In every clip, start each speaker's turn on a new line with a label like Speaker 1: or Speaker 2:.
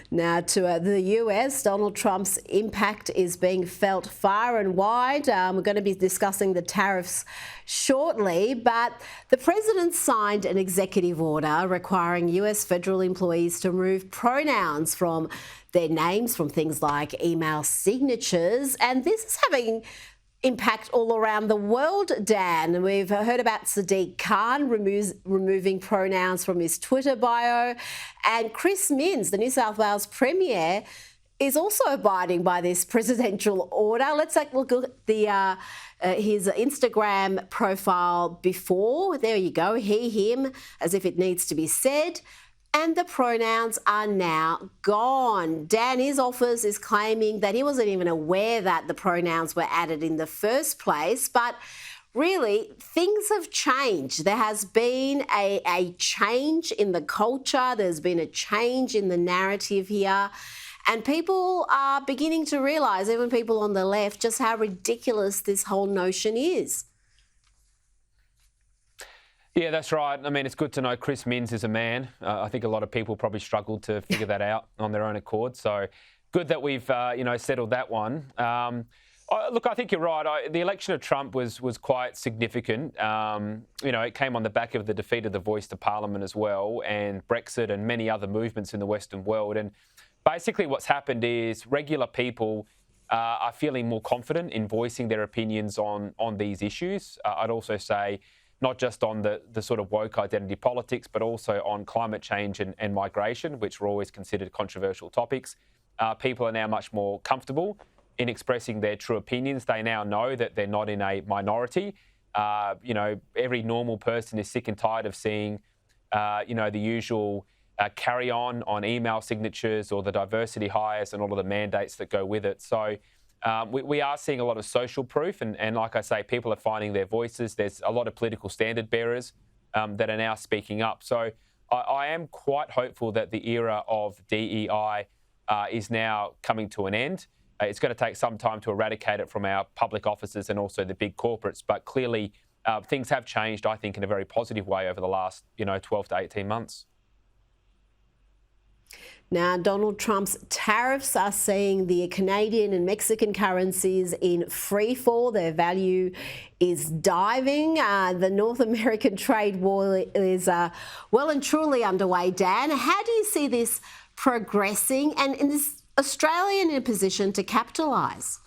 Speaker 1: Now to the US, Donald Trump's impact is being felt far and wide. We're going to be discussing the tariffs shortly, but the president signed an executive order requiring US federal employees to remove pronouns from their names from things like email signatures, and this is having impact all around the world, Dan. We've heard about Sadiq Khan removing pronouns from his Twitter bio, and Chris Minns, the New South Wales Premier, is also abiding by this presidential order. Let's take a look at the his Instagram profile before. There you go, he, him, as if it needs to be said. And the pronouns are now gone. Dan, his office is claiming that he wasn't even aware that the pronouns were added in the first place. But really, things have changed. There has been a change in the culture. There's been a change in the narrative here. And people are beginning to realise, even people on the left, just how ridiculous this whole notion is.
Speaker 2: Yeah, that's right. I mean, it's good to know Chris Minns is a man. I think a lot of people probably struggled to figure that out on their own accord. So good that we've, settled that one. Look, I think you're right. The election of Trump was quite significant. It came on the back of the defeat of the voice to Parliament as well, and Brexit and many other movements in the Western world. And basically what's happened is regular people are feeling more confident in voicing their opinions on these issues. I'd also say not just on the sort of woke identity politics, but also on climate change and migration, which were always considered controversial topics. People are now much more comfortable in expressing their true opinions. They now know that they're not in a minority. Every normal person is sick and tired of seeing, the usual carry on email signatures or the diversity hires and all of the mandates that go with it. So we are seeing a lot of social proof, and like I say, people are finding their voices. There's a lot of political standard bearers that are now speaking up. So I am quite hopeful that the era of DEI is now coming to an end. It's going to take some time to eradicate it from our public offices and also the big corporates, but clearly things have changed, I think, in a very positive way over the last 12 to 18 months.
Speaker 1: Now, Donald Trump's tariffs are seeing the Canadian and Mexican currencies in free fall. Their value is diving. The North American trade war is well and truly underway. Dan, how do you see this progressing, and is Australia in a position to capitalise?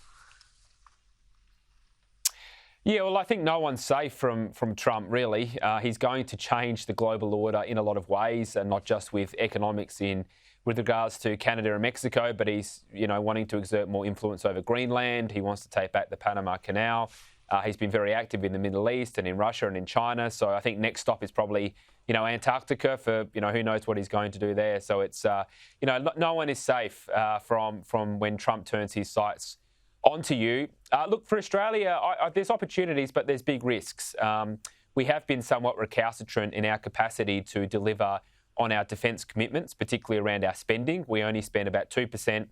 Speaker 2: Yeah, well, I think no one's safe from Trump, really. He's going to change the global order in a lot of ways, and not just with economics with regards to Canada and Mexico, but he's, wanting to exert more influence over Greenland. He wants to take back the Panama Canal. He's been very active in the Middle East and in Russia and in China. So I think next stop is probably, Antarctica for, who knows what he's going to do there. So it's, no one is safe from when Trump turns his sights onto you. Look, for Australia, there's opportunities, but there's big risks. We have been somewhat recalcitrant in our capacity to deliver on our defence commitments, particularly around our spending. We only spend about 2%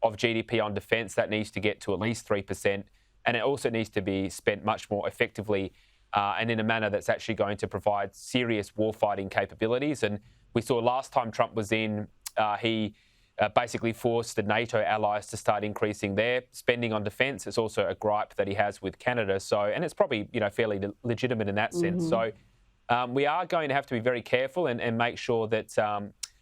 Speaker 2: of GDP on defence. That needs to get to at least 3%. And it also needs to be spent much more effectively and in a manner that's actually going to provide serious warfighting capabilities. And we saw last time Trump was in, he basically forced the NATO allies to start increasing their spending on defence. It's also a gripe that he has with Canada. So, and it's probably, fairly legitimate in that sense. So we are going to have to be very careful and make sure that,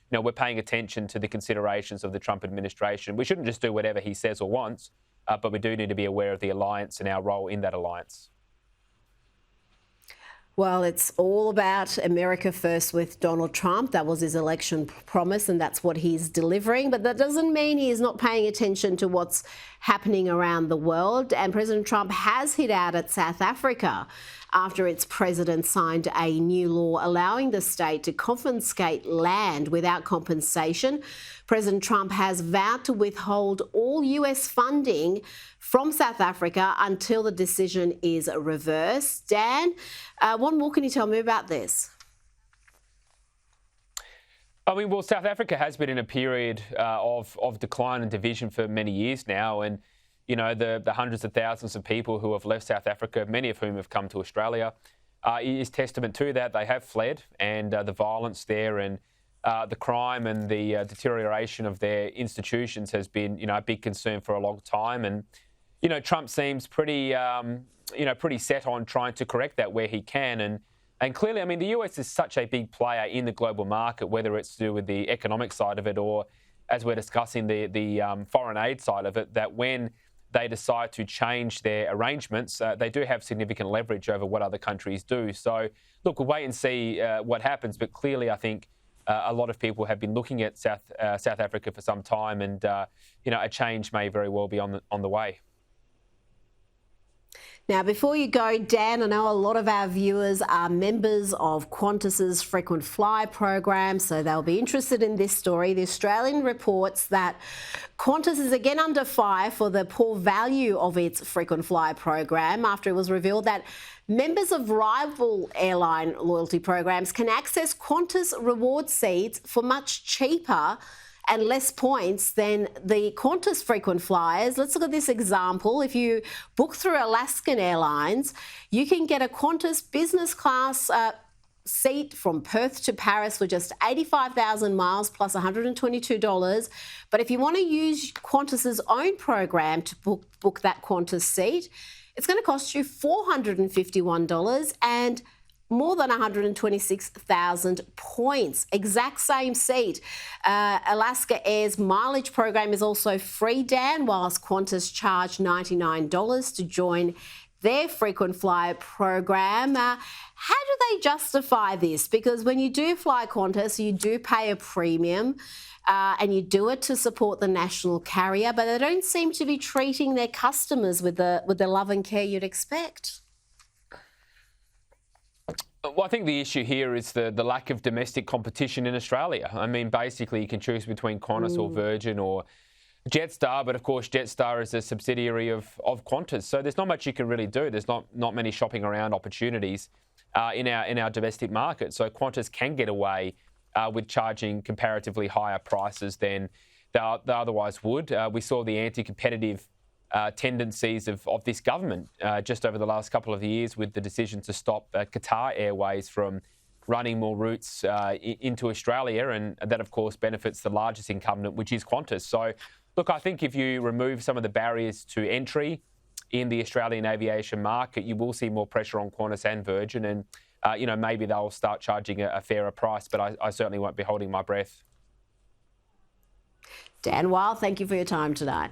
Speaker 2: we're paying attention to the considerations of the Trump administration. We shouldn't just do whatever he says or wants, but we do need to be aware of the alliance and our role in that alliance.
Speaker 1: Well, it's all about America first with Donald Trump. That was his election promise, and that's what he's delivering. But that doesn't mean he is not paying attention to what's happening around the world. And President Trump has hit out at South Africa after its president signed a new law allowing the state to confiscate land without compensation. President Trump has vowed to withhold all US funding from South Africa until the decision is reversed. Dan, what more can you tell me about this?
Speaker 2: I mean, well, South Africa has been in a period of decline and division for many years now. And, the hundreds of thousands of people who have left South Africa, many of whom have come to Australia, is testament to that. They have fled, and the violence there and the crime and the deterioration of their institutions has been, a big concern for a long time. And, Trump seems pretty, pretty set on trying to correct that where he can. And clearly, I mean, the US is such a big player in the global market, whether it's to do with the economic side of it or, as we're discussing, the foreign aid side of it, that when they decide to change their arrangements, they do have significant leverage over what other countries do. So, look, we'll wait and see what happens. But clearly, I think a lot of people have been looking at South Africa for some time, and a change may very well be on the way.
Speaker 1: Now, before you go, Dan, I know a lot of our viewers are members of Qantas's frequent flyer program, so they'll be interested in this story. The Australian reports that Qantas is again under fire for the poor value of its frequent flyer program after it was revealed that members of rival airline loyalty programs can access Qantas reward seats for much cheaper and less points than the Qantas frequent flyers. Let's look at this example. If you book through Alaskan Airlines, you can get a Qantas business class seat from Perth to Paris for just 85,000 miles plus $122. But if you want to use Qantas's own program to book that Qantas seat, it's going to cost you $451 and more than 126,000 points. Exact same seat. Alaska Air's mileage program is also free, Dan, whilst Qantas charge $99 to join their frequent flyer program. How do they justify this? Because when you do fly Qantas, you do pay a premium and you do it to support the national carrier, but they don't seem to be treating their customers with the love and care you'd expect.
Speaker 2: Well, I think the issue here is the lack of domestic competition in Australia. I mean, basically, you can choose between Qantas or Virgin or Jetstar, but of course, Jetstar is a subsidiary of Qantas. So there's not much you can really do. There's not many shopping around opportunities in our domestic market. So Qantas can get away with charging comparatively higher prices than they otherwise would. We saw the anti-competitive tendencies of this government just over the last couple of years with the decision to stop Qatar Airways from running more routes into Australia, and that, of course, benefits the largest incumbent, which is Qantas. So, look, I think if you remove some of the barriers to entry in the Australian aviation market, you will see more pressure on Qantas and Virgin, and maybe they'll start charging a fairer price, but I certainly won't be holding my breath.
Speaker 1: Dan Weil, thank you for your time tonight.